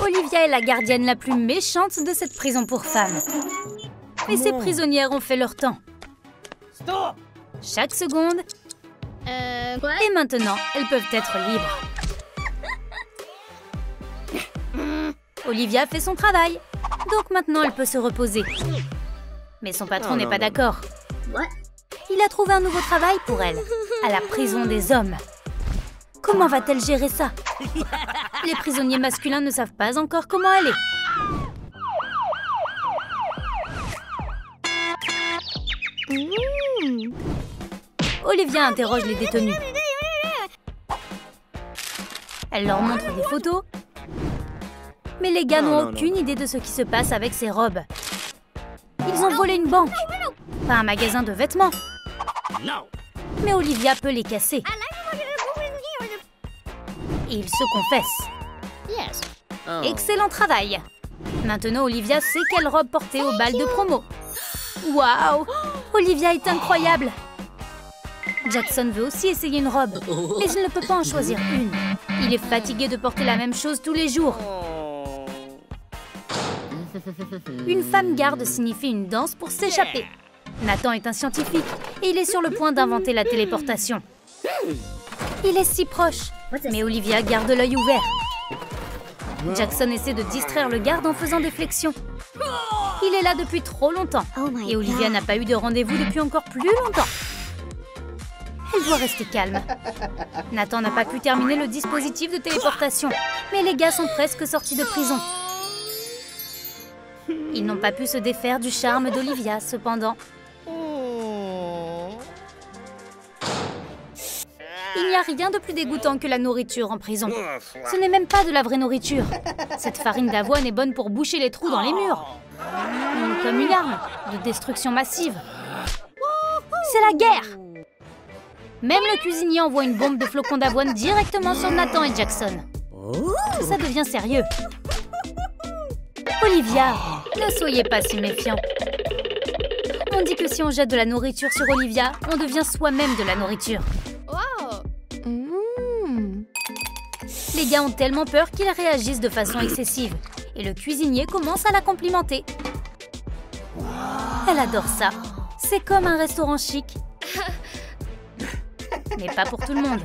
Olivia est la gardienne la plus méchante de cette prison pour femmes. Mais ces prisonnières ont fait leur temps. Chaque seconde. Et maintenant, elles peuvent être libres. Olivia fait son travail. Donc maintenant, elle peut se reposer. Mais son patron n'est pas d'accord. Il a trouvé un nouveau travail pour elle, à la prison des hommes. Comment va-t-elle gérer ça? Les prisonniers masculins ne savent pas encore comment aller. Olivia interroge les détenus. Elle leur montre des photos. Mais les gars n'ont aucune idée de ce qui se passe avec ces robes. Ils ont volé une banque, pas un magasin de vêtements. Mais Olivia peut les casser. Et il se confesse. Excellent travail. Maintenant, Olivia sait quelle robe porter au bal de promo. Waouh! Olivia est incroyable. Jackson veut aussi essayer une robe, mais il ne peut pas en choisir une. Il est fatigué de porter la même chose tous les jours. Une femme garde signifie une danse pour s'échapper. Nathan est un scientifique et il est sur le point d'inventer la téléportation. Il est si proche, mais Olivia garde l'œil ouvert. Jackson essaie de distraire le garde en faisant des flexions. Il est là depuis trop longtemps et Olivia n'a pas eu de rendez-vous depuis encore plus longtemps. Elle doit rester calme. Nathan n'a pas pu terminer le dispositif de téléportation, mais les gars sont presque sortis de prison. Ils n'ont pas pu se défaire du charme d'Olivia, cependant. Il n'y a rien de plus dégoûtant que la nourriture en prison. Ce n'est même pas de la vraie nourriture. Cette farine d'avoine est bonne pour boucher les trous dans les murs. Comme une arme de destruction massive. C'est la guerre! Même le cuisinier envoie une bombe de flocons d'avoine directement sur Nathan et Jackson. Ça devient sérieux. Olivia, ne soyez pas si méfiant. On dit que si on jette de la nourriture sur Olivia, on devient soi-même de la nourriture. Les gars ont tellement peur qu'ils réagissent de façon excessive. Et le cuisinier commence à la complimenter. Elle adore ça. C'est comme un restaurant chic. Mais pas pour tout le monde.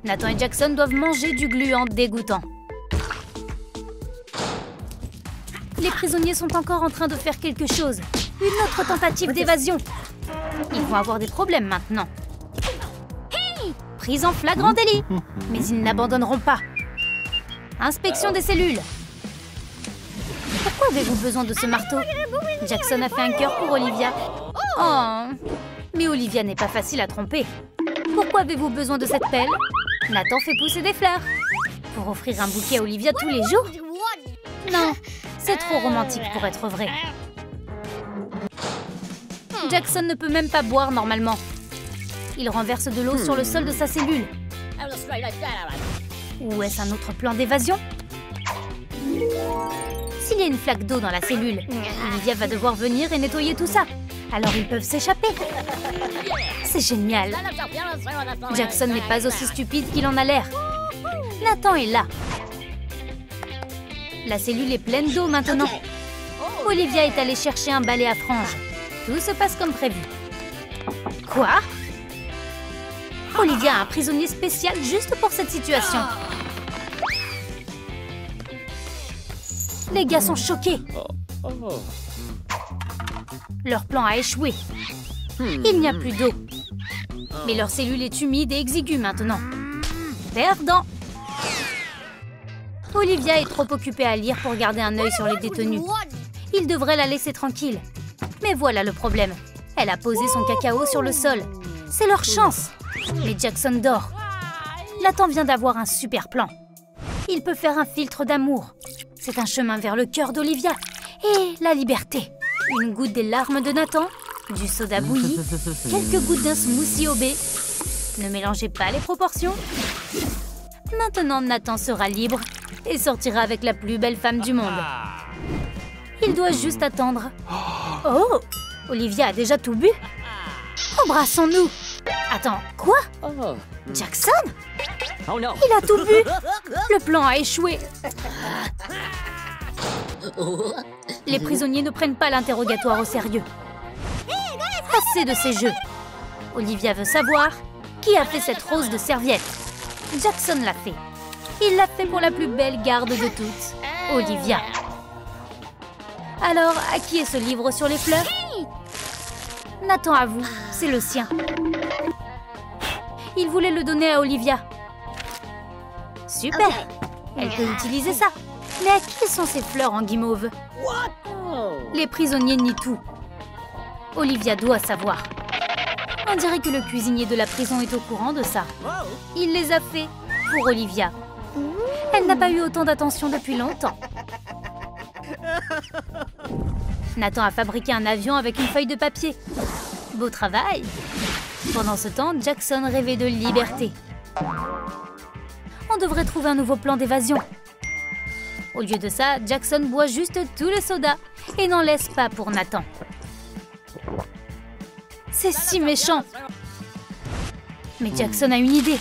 Nathan et Jackson doivent manger du gluant dégoûtant. Les prisonniers sont encore en train de faire quelque chose. Une autre tentative d'évasion. Ils vont avoir des problèmes maintenant. Prise en flagrant délit. Mais ils n'abandonneront pas. Inspection des cellules. Pourquoi avez-vous besoin de ce marteau? Jackson a fait un cœur pour Olivia. Oh, mais Olivia n'est pas facile à tromper. Pourquoi avez-vous besoin de cette pelle? Nathan fait pousser des fleurs. Pour offrir un bouquet à Olivia tous les jours? Non, c'est trop romantique pour être vrai. Jackson ne peut même pas boire normalement. Il renverse de l'eau sur le sol de sa cellule. Ou est-ce un autre plan d'évasion? S'il y a une flaque d'eau dans la cellule, Olivia va devoir venir et nettoyer tout ça. Alors ils peuvent s'échapper. C'est génial. Jackson n'est pas aussi stupide qu'il en a l'air. Nathan est là. La cellule est pleine d'eau maintenant. Olivia est allée chercher un balai à franges. Tout se passe comme prévu. Quoi? Olivia a un prisonnier spécial juste pour cette situation. Les gars sont choqués. Leur plan a échoué. Il n'y a plus d'eau. Mais leur cellule est humide et exiguë maintenant. Perdant. Olivia est trop occupée à lire pour garder un œil sur les détenus. Il devrait la laisser tranquille. Mais voilà le problème. Elle a posé son cacao sur le sol. C'est leur chance. Mais Jackson dort. Nathan vient d'avoir un super plan. Il peut faire un filtre d'amour. C'est un chemin vers le cœur d'Olivia. Et la liberté. Une goutte des larmes de Nathan, du soda bouilli, quelques gouttes d'un smoothie au baies. Ne mélangez pas les proportions. Maintenant, Nathan sera libre et sortira avec la plus belle femme du monde. Il doit juste attendre. Oh! Olivia a déjà tout bu? Embrassons-nous! Attends, quoi? Jackson? Il a tout bu. Le plan a échoué. Les prisonniers ne prennent pas l'interrogatoire au sérieux. Assez de ces jeux. Olivia veut savoir qui a fait cette rose de serviette. Jackson l'a fait. Il l'a fait pour la plus belle garde de toutes, Olivia. Alors, à qui est ce livre sur les fleurs? Nathan avoue, c'est le sien. Il voulait le donner à Olivia. Super! Elle peut utiliser ça. Mais à qui sont ces fleurs en guimauve? Les prisonniers nient tout. Olivia doit savoir. On dirait que le cuisinier de la prison est au courant de ça. Il les a fait pour Olivia. Elle n'a pas eu autant d'attention depuis longtemps. Nathan a fabriqué un avion avec une feuille de papier. Beau travail! Pendant ce temps, Jackson rêvait de liberté. On devrait trouver un nouveau plan d'évasion. Au lieu de ça, Jackson boit juste tout le soda et n'en laisse pas pour Nathan. C'est si méchant! Mais Jackson a une idée.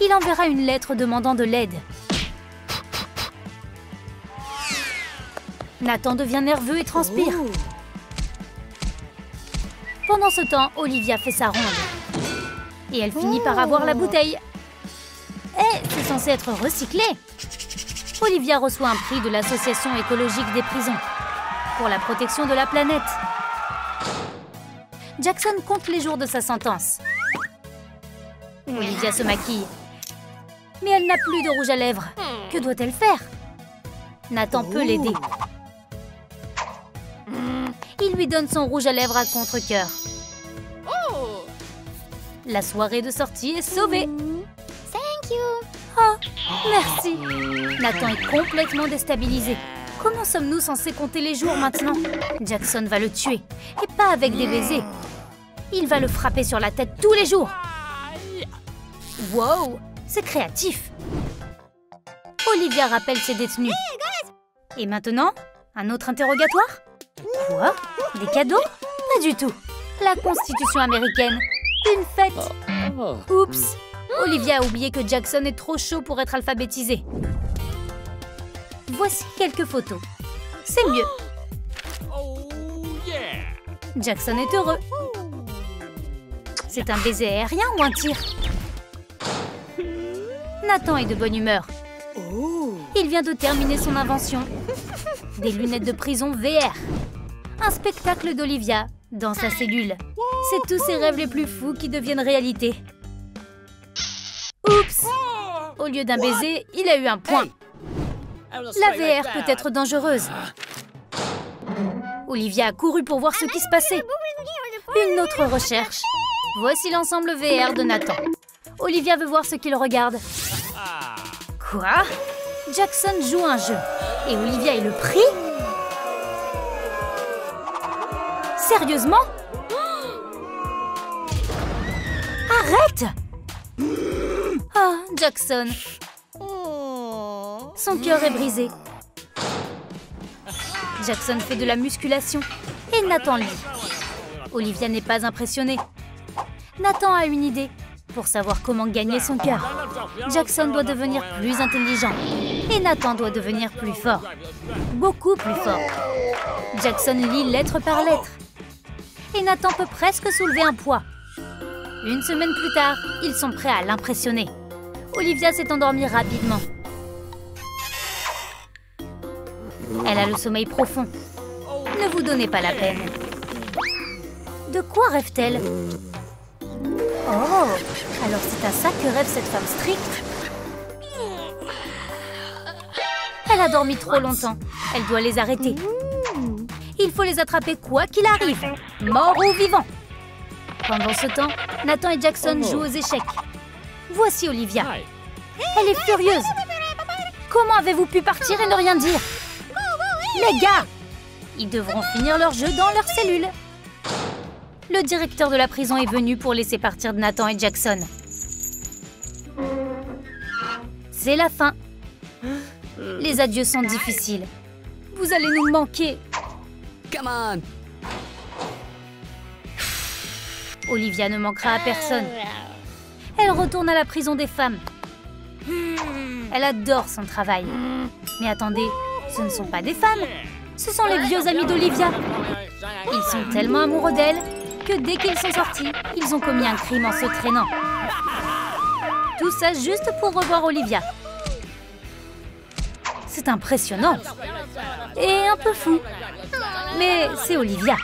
Il enverra une lettre demandant de l'aide. Nathan devient nerveux et transpire. Pendant ce temps, Olivia fait sa ronde. Et elle finit par avoir la bouteille. Eh, c'est censé être recyclé. Olivia reçoit un prix de l'Association écologique des prisons pour la protection de la planète. Jackson compte les jours de sa sentence. Olivia se maquille. Mais elle n'a plus de rouge à lèvres. Que doit-elle faire? Nathan peut l'aider. Il lui donne son rouge à lèvres à contre-cœur. La soirée de sortie est sauvée. Thank you. Oh, merci. Nathan est complètement déstabilisé. Comment sommes-nous censés compter les jours maintenant? Jackson va le tuer. Et pas avec des baisers. Il va le frapper sur la tête tous les jours. Wow, c'est créatif. Olivia rappelle ses détenus. Et maintenant, un autre interrogatoire? Quoi? Des cadeaux? Pas du tout. La Constitution américaine. Une fête. Oups. Olivia a oublié que Jackson est trop chaud pour être alphabétisé. Voici quelques photos. C'est mieux. Jackson est heureux. C'est un baiser aérien ou un tir? Nathan est de bonne humeur. Il vient de terminer son invention. Des lunettes de prison VR. Un spectacle d'Olivia dans sa cellule. C'est tous ses rêves les plus fous qui deviennent réalité. Oups! Au lieu d'un baiser, il a eu un point. La VR peut être dangereuse. Olivia a couru pour voir ce qui se passait. Une autre recherche. Voici l'ensemble VR de Nathan. Olivia veut voir ce qu'il regarde. Quoi? Jackson joue un jeu. Et Olivia est le prix? Sérieusement? Arrête! Ah, Jackson. Son cœur est brisé. Jackson fait de la musculation et Nathan lit. Olivia n'est pas impressionnée. Nathan a une idée pour savoir comment gagner son cœur. Jackson doit devenir plus intelligent et Nathan doit devenir plus fort. Beaucoup plus fort. Jackson lit lettre par lettre. Et Nathan peut presque soulever un poids. Une semaine plus tard, ils sont prêts à l'impressionner. Olivia s'est endormie rapidement. Elle a le sommeil profond. Ne vous donnez pas la peine. De quoi rêve-t-elle? Oh, alors c'est à ça que rêve cette femme stricte. Elle a dormi trop longtemps. Elle doit les arrêter. Il faut les attraper quoi qu'il arrive, mort ou vivant. Pendant ce temps, Nathan et Jackson jouent aux échecs. Voici Olivia. Elle est furieuse. Comment avez-vous pu partir et ne rien dire? Les gars, ils devront finir leur jeu dans leur cellule. Le directeur de la prison est venu pour laisser partir Nathan et Jackson. C'est la fin. Les adieux sont difficiles. Vous allez nous manquer. Come on. Olivia ne manquera à personne. Elle retourne à la prison des femmes. Elle adore son travail. Mais attendez, ce ne sont pas des femmes. Ce sont les vieux amis d'Olivia. Ils sont tellement amoureux d'elle que dès qu'ils sont sortis, ils ont commis un crime en se traînant. Tout ça juste pour revoir Olivia. C'est impressionnant. Et un peu fou. Mais c'est Olivia.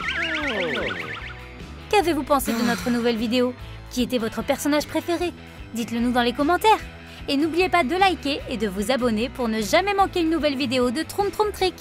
Qu'avez-vous pensé de notre nouvelle vidéo? Qui était votre personnage préféré? Dites-le nous dans les commentaires. Et n'oubliez pas de liker et de vous abonner pour ne jamais manquer une nouvelle vidéo de Troum Troum Trick.